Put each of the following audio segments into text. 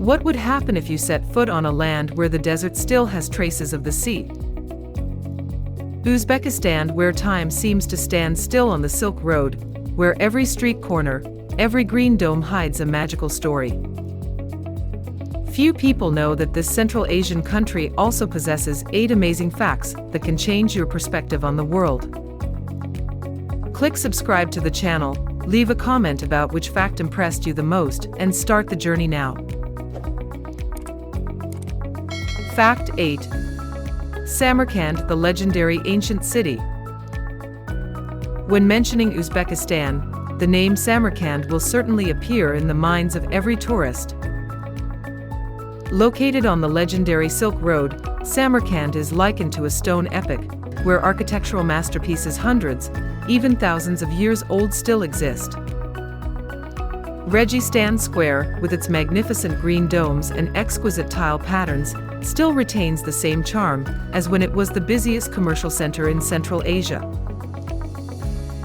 What would happen if you set foot on a land where the desert still has traces of the sea? Uzbekistan, where time seems to stand still on the Silk Road, where every street corner, every green dome hides a magical story. Few people know that this Central Asian country also possesses 8 amazing facts that can change your perspective on the world. Click subscribe to the channel, leave a comment about which fact impressed you the most, and start the journey now. Fact 8. Samarkand, the legendary ancient city. When mentioning Uzbekistan, the name Samarkand will certainly appear in the minds of every tourist. Located on the legendary Silk Road, Samarkand is likened to a stone epic, where architectural masterpieces hundreds, even thousands of years old still exist. Registan Square, with its magnificent green domes and exquisite tile patterns, still retains the same charm as when it was the busiest commercial center in Central Asia.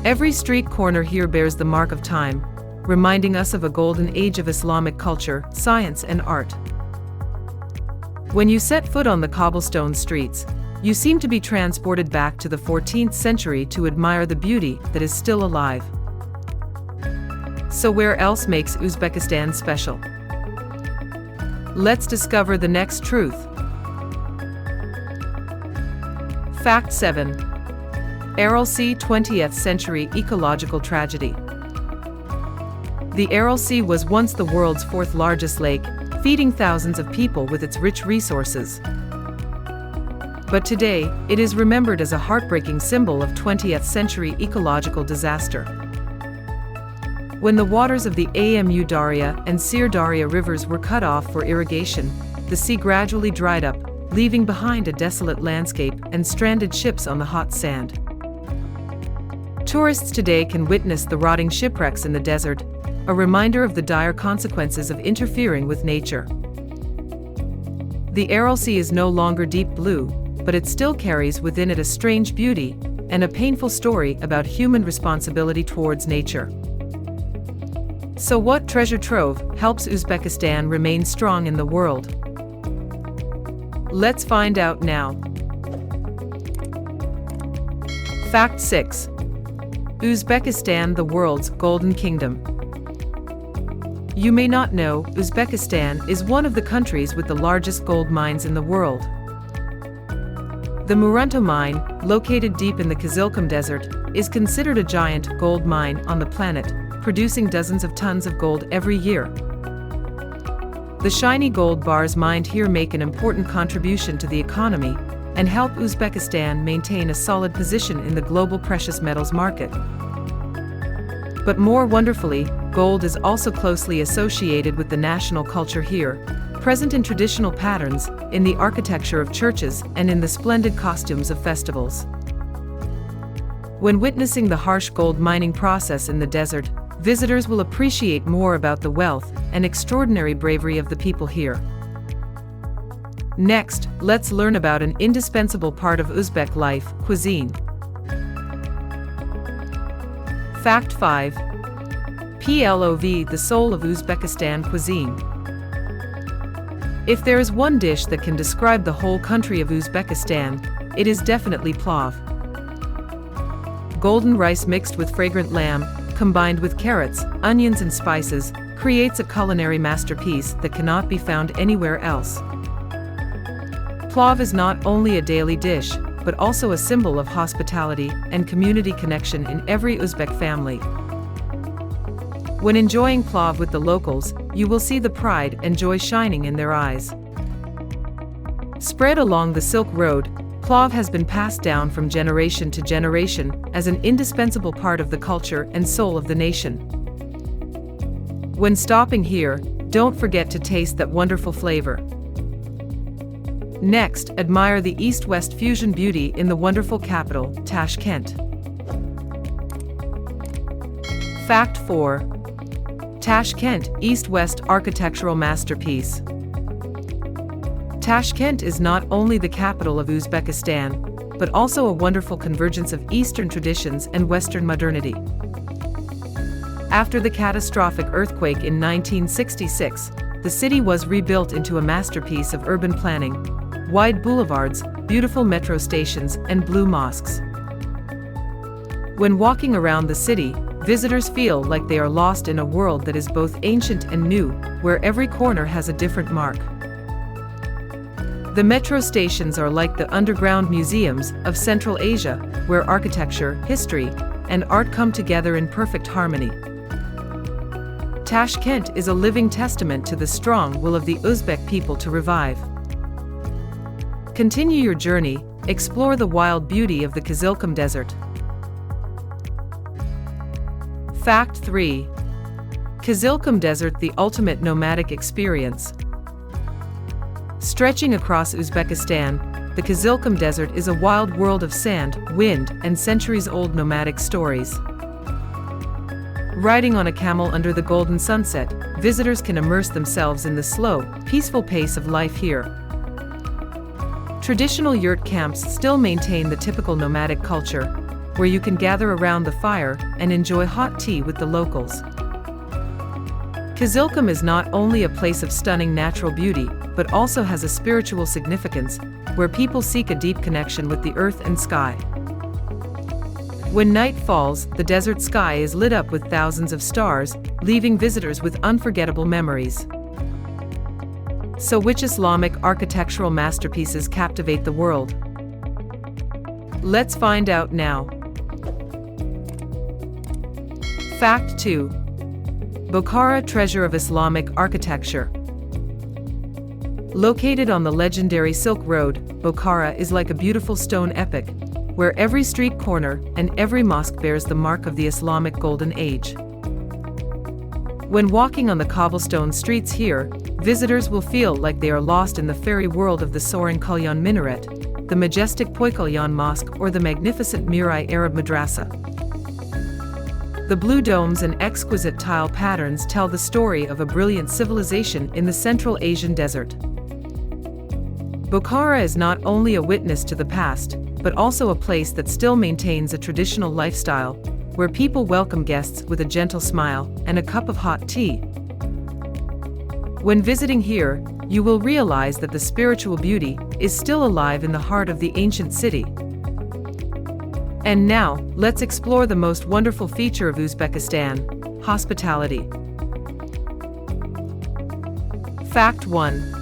Every street corner here bears the mark of time, reminding us of a golden age of Islamic culture, science, and art. When you set foot on the cobblestone streets, you seem to be transported back to the 14th century to admire the beauty that is still alive. So where else makes Uzbekistan special? Let's discover the next truth. Fact 7. Aral Sea, 20th century ecological tragedy. The Aral Sea was once the world's 4th largest lake, feeding thousands of people with its rich resources. But today, it is remembered as a heartbreaking symbol of 20th century ecological disaster. When the waters of the Amu Darya and Sir Darya rivers were cut off for irrigation, the sea gradually dried up, leaving behind a desolate landscape and stranded ships on the hot sand. Tourists today can witness the rotting shipwrecks in the desert, a reminder of the dire consequences of interfering with nature. The Aral Sea is no longer deep blue, but it still carries within it a strange beauty and a painful story about human responsibility towards nature. So what treasure trove helps Uzbekistan remain strong in the world? Let's find out now. Fact 6. Uzbekistan, the world's golden kingdom. You may not know, Uzbekistan is one of the countries with the largest gold mines in the world. The Murunto mine, located deep in the Kizilkum Desert, is considered a giant gold mine on the planet, producing dozens of tons of gold every year. The shiny gold bars mined here make an important contribution to the economy and help Uzbekistan maintain a solid position in the global precious metals market. But more wonderfully, gold is also closely associated with the national culture here, present in traditional patterns, in the architecture of churches, and in the splendid costumes of festivals. When witnessing the harsh gold mining process in the desert, visitors will appreciate more about the wealth and extraordinary bravery of the people here. Next, let's learn about an indispensable part of Uzbek life, cuisine. Fact 5. Plov, the soul of Uzbekistan cuisine. If there is one dish that can describe the whole country of Uzbekistan, it is definitely plov. Golden rice mixed with fragrant lamb, combined with carrots, onions and spices, creates a culinary masterpiece that cannot be found anywhere else. Plov is not only a daily dish, but also a symbol of hospitality and community connection in every Uzbek family. When enjoying plov with the locals, you will see the pride and joy shining in their eyes. Spread along the Silk Road, plov has been passed down from generation to generation as an indispensable part of the culture and soul of the nation. When stopping here, don't forget to taste that wonderful flavor. Next, admire the East-West fusion beauty in the wonderful capital, Tashkent. Fact 4. Tashkent, East-West architectural masterpiece. Tashkent is not only the capital of Uzbekistan, but also a wonderful convergence of Eastern traditions and Western modernity. After the catastrophic earthquake in 1966, the city was rebuilt into a masterpiece of urban planning. Wide boulevards, beautiful metro stations, and blue mosques. When walking around the city, visitors feel like they are lost in a world that is both ancient and new, where every corner has a different mark. The metro stations are like the underground museums of Central Asia, where architecture, history, and art come together in perfect harmony. Tashkent is a living testament to the strong will of the Uzbek people to revive. Continue your journey, explore the wild beauty of the Kizilkum Desert. Fact 3. Kizilkum Desert, the ultimate nomadic experience. Stretching across Uzbekistan, the Kizilkum Desert is a wild world of sand, wind, and centuries-old nomadic stories. Riding on a camel under the golden sunset, visitors can immerse themselves in the slow, peaceful pace of life here. Traditional yurt camps still maintain the typical nomadic culture, where you can gather around the fire and enjoy hot tea with the locals. Kizilkum is not only a place of stunning natural beauty, but also has a spiritual significance, where people seek a deep connection with the earth and sky. When night falls, the desert sky is lit up with thousands of stars, leaving visitors with unforgettable memories. So which Islamic architectural masterpieces captivate the world? Let's find out now. Fact 2. Bukhara, treasure of Islamic architecture. Located on the legendary Silk Road, Bukhara is like a beautiful stone epic, where every street corner and every mosque bears the mark of the Islamic Golden Age. When walking on the cobblestone streets here, visitors will feel like they are lost in the fairy world of the soaring Kalyan minaret, the majestic Poikalyan Mosque, or the magnificent Mirai Arab Madrasa. The blue domes and exquisite tile patterns tell the story of a brilliant civilization in the Central Asian desert. Bukhara is not only a witness to the past, but also a place that still maintains a traditional lifestyle, where people welcome guests with a gentle smile and a cup of hot tea. When visiting here, you will realize that the spiritual beauty is still alive in the heart of the ancient city. And now, let's explore the most wonderful feature of Uzbekistan: hospitality. Fact 1.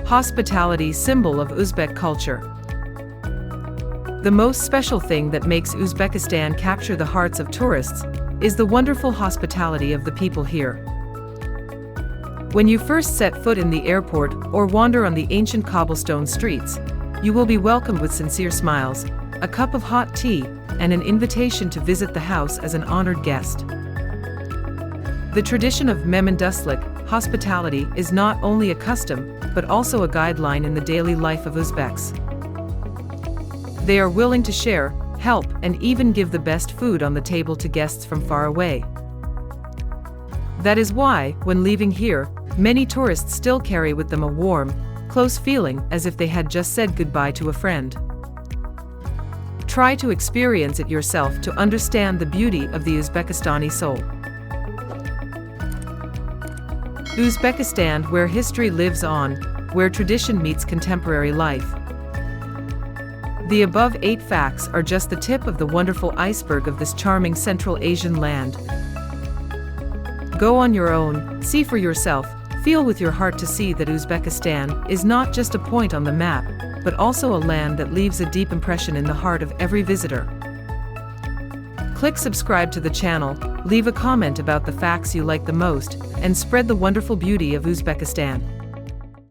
Hospitality, symbol of Uzbek culture. The most special thing that makes Uzbekistan capture the hearts of tourists is the wonderful hospitality of the people here. When you first set foot in the airport or wander on the ancient cobblestone streets, you will be welcomed with sincere smiles, a cup of hot tea, and an invitation to visit the house as an honored guest. The tradition of memanduslik, hospitality, is not only a custom, but also a guideline in the daily life of Uzbeks. They are willing to share, help, and even give the best food on the table to guests from far away. That is why, when leaving here, many tourists still carry with them a warm, close feeling, as if they had just said goodbye to a friend. Try to experience it yourself to understand the beauty of the Uzbekistani soul. Uzbekistan, where history lives on, where tradition meets contemporary life. The above 8 facts are just the tip of the wonderful iceberg of this charming Central Asian land. Go on your own, see for yourself, feel with your heart to see that Uzbekistan is not just a point on the map, but also a land that leaves a deep impression in the heart of every visitor. Click subscribe to the channel, leave a comment about the facts you like the most, and spread the wonderful beauty of Uzbekistan.